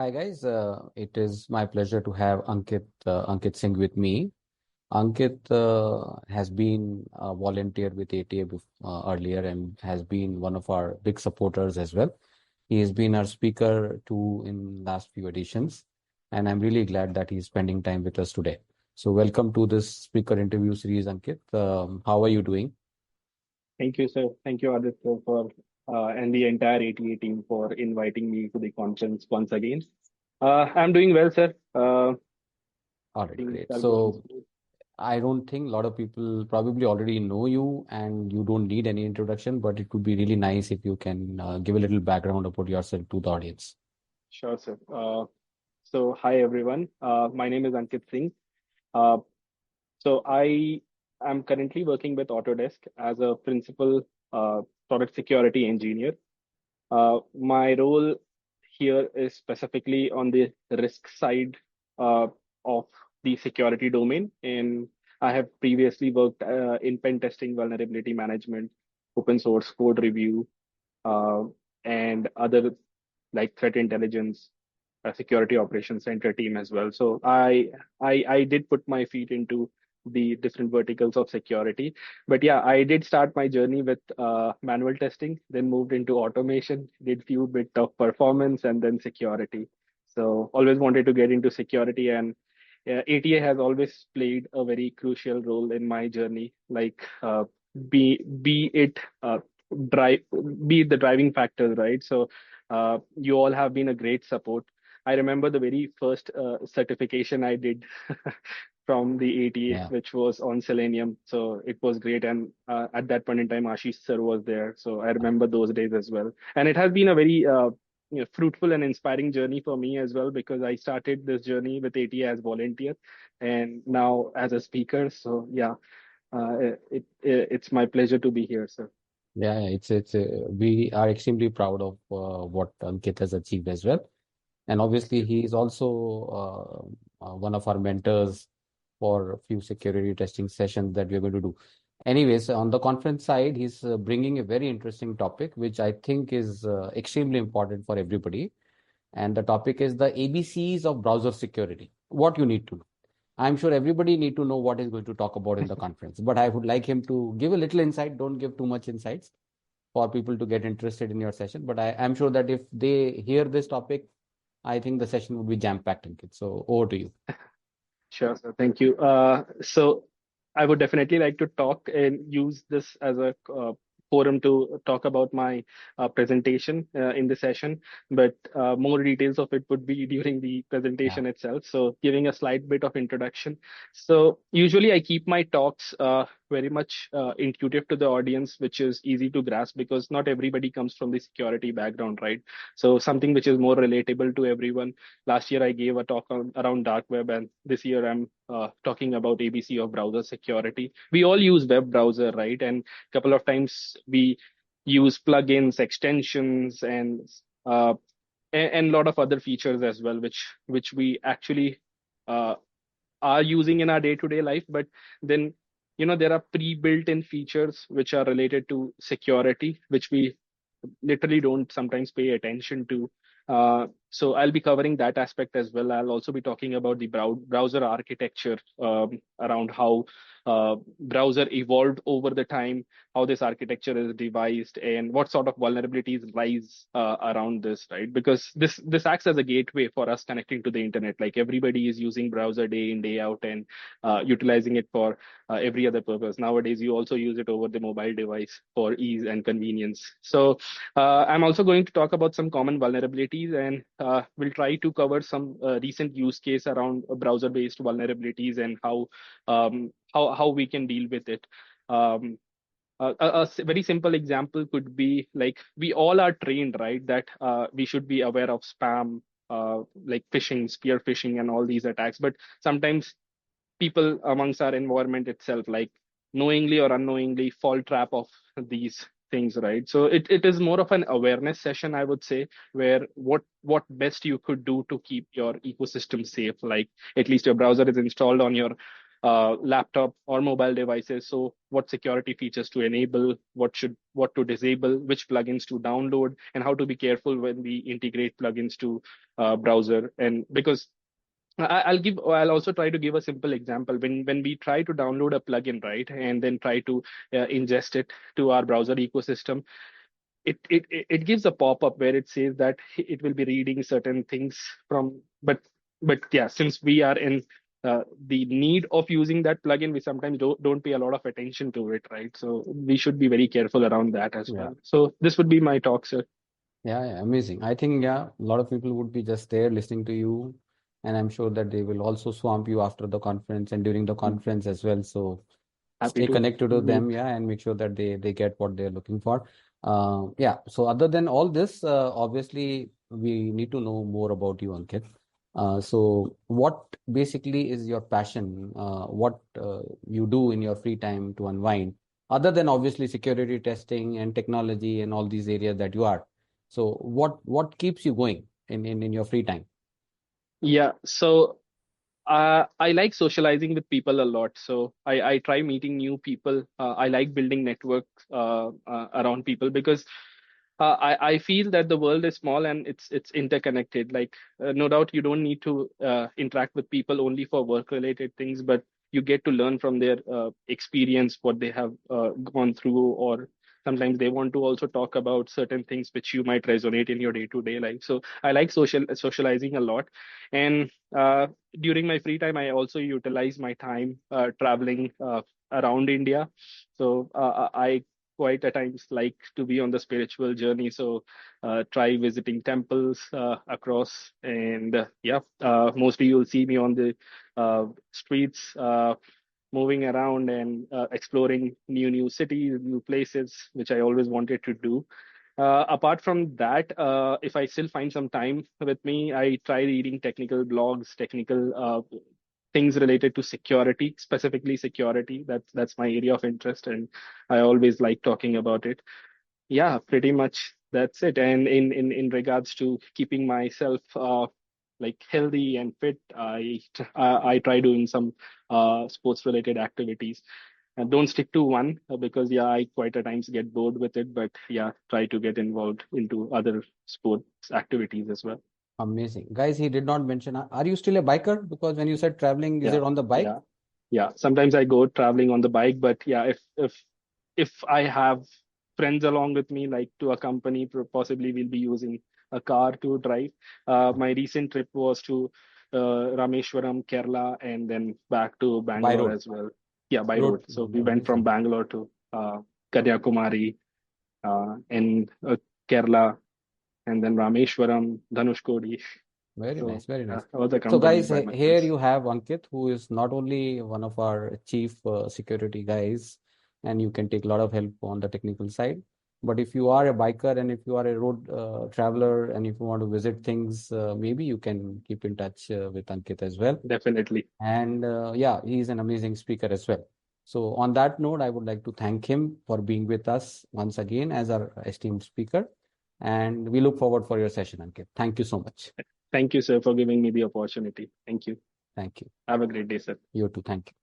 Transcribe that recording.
Hi guys, it is my pleasure to have Ankit Singh with me. Ankit has been a volunteer with ATA earlier and has been one of our big supporters as well. He has been our speaker too in last few editions, and I'm really glad that he's spending time with us today. So welcome to this speaker interview series, Ankit. How are you doing? Thank you, sir. Thank you, Aditya, for and the entire ATA team for inviting me to the conference once again. I'm doing well, sir. All right, Things great. are going So smooth. I don't think a lot of people probably already know you and you don't need any introduction, but it would be really nice if you can give a little background about yourself to the audience. Sure, sir. Hi, everyone. My name is Ankit Singh. Uh, I am currently working with Autodesk as a principal product security engineer. My role here is specifically on the risk side uh, of the security domain. And I have previously worked in pen testing, vulnerability management, open source code review, uh, and other like threat intelligence, security operations center team as well. I did put my feet into the different verticals of security. But yeah, I did start my journey with manual testing, then moved into automation, did few bit of performance, and then security. So always wanted to get into security, and ATA has always played a very crucial role in my journey. Like be it drive, be it the driving factors, right? You all have been a great support. I remember the very first certification I did from the ATA, Yeah. which was on Selenium. So it was great. And at that point in time, Ashish sir was there. So I remember those days as well. And it has been a very fruitful and inspiring journey for me as well, because I started this journey with ATA as volunteer and now as a speaker. So yeah, it's my pleasure to be here, sir. Yeah, it's we are extremely proud of what Ankit has achieved as well. And Thank obviously, you. he is also one of our mentors for a few security testing sessions that we're going to do. Anyways, on the conference side, he's bringing a very interesting topic, which I think is extremely important for everybody. And the topic is the ABCs of browser security. What you need to know. I'm sure everybody need to know what he's going to talk about in the conference, but I would like him to give a little insight. Don't give too much insights for people to get interested in your session. But I'm sure that if they hear this topic, I think the session would be jam-packed, Ankit. So over to you. Sure, sir. Thank you. I would definitely like to talk and use this as a forum to talk about my presentation in the session, but more details of it would be during the Yeah. presentation itself. So, giving a slight bit of introduction. So, usually I keep my talks very much intuitive to the audience, which is easy to grasp because not everybody comes from the security background, right? So, something which is more relatable to everyone. Last year I gave a talk around dark web, and this year I'm talking about ABC of browser security. We all use web browser, right? And a couple of times we use plugins, extensions, uh, and a lot of other features as well, which we actually uh, are using in our day-to-day life. But then there are pre-built-in features which are related to security, which we literally don't sometimes pay attention to. So I'll be covering that aspect as well. I'll also be talking about the browser architecture, around how browser evolved over the time, how this architecture is devised, and what sort of vulnerabilities rise around this, right? Because this acts as a gateway for us connecting to the internet. Like everybody is using browser day in day out and utilizing it for every other purpose. Nowadays, you also use it over the mobile device for ease and convenience. So I'm also going to talk about some common vulnerabilities, and we'll try to cover some recent use case around browser-based vulnerabilities and how we can deal with it. Um, very simple example could be like we all are trained, right, that we should be aware of spam, like phishing, spear phishing, and all these attacks. But sometimes people amongst our environment itself, like knowingly or unknowingly, fall trap of these things, right? So it is more of an awareness session, I would say, where what best you could do to keep your ecosystem safe. Like at least your browser is installed on your laptop or mobile devices. So what security features to enable, what to disable, which plugins to download, and how to be careful when we integrate plugins to browser. And because I'll also try to give a simple example. When we try to download a plugin, right, and then try to ingest it to our browser ecosystem, it gives a pop-up where it says that it will be reading certain things from, but yeah, since we are in the need of using that plugin, we sometimes don't pay a lot of attention to it, right? So we should be very careful around that as Yeah. well. So this would be my talk, sir. Yeah, yeah, amazing. I think, yeah, a lot of people would be just there listening to you, and I'm sure that they will also swamp you after the conference and during the conference as well. So Happy stay to. connected to them, yeah, and make sure that they get what they're looking for. Yeah. So other than all this, obviously we need to know more about you, Ankit. So what basically is your passion? What you do in your free time to unwind, other than obviously security testing and technology and all these areas that you are. So what keeps you going in your free time? Yeah, so I like socializing with people a lot. So I try meeting new people. I like building networks around people because I feel that the world is small and it's interconnected. Like no doubt you don't need to interact with people only for work related things, but you get to learn from their experience, what they have gone through, or sometimes they want to also talk about certain things which you might resonate in your day to day life. So I like socializing a lot, and during my free time, I also utilize my time traveling around India. So I quite at times like to be on the spiritual journey. So try visiting temples across, and yeah, mostly you'll see me on the streets. Moving around and exploring new cities, new places, which I always wanted to do. Apart from that, if I still find some time with me, I try reading technical blogs, technical things related to security, specifically security. That's my area of interest, and I always like talking about it. Yeah, pretty much that's it. And in regards to keeping myself like healthy and fit, I try doing some sports related activities. And don't stick to one because yeah, I quite at times get bored with it. But yeah, try to get involved into other sports activities as well. Amazing. Guys, he did not mention, are you still a biker? Because when you said traveling, is Yeah, it on the bike? yeah, yeah. Sometimes I go traveling on the bike, but yeah, if I have friends along with me, like to accompany, possibly we'll be using a car to drive. My recent trip was to Rameshwaram, Kerala, and then back to By Bangalore road. as well. Yeah, by Road. road. So we went from Amazing. Bangalore to Kanyakumari, in Kerala, and then Rameshwaram, Dhanushkodi. Very nice, So very nice. I was So, accompanied guys, by my here friends. you have Ankit, who is not only one of our chief security guys, and you can take a lot of help on the technical side. But if you are a biker and if you are a road traveler and if you want to visit things, maybe you can keep in touch with Ankit as well. Definitely. And yeah, he is an amazing speaker as well. So, on that note, I would like to thank him for being with us once again as our esteemed speaker. And we look forward for your session, Ankit. Thank you so much. Thank you, sir, for giving me the opportunity. Thank you. Thank you. Have a great day, sir. You too. Thank you.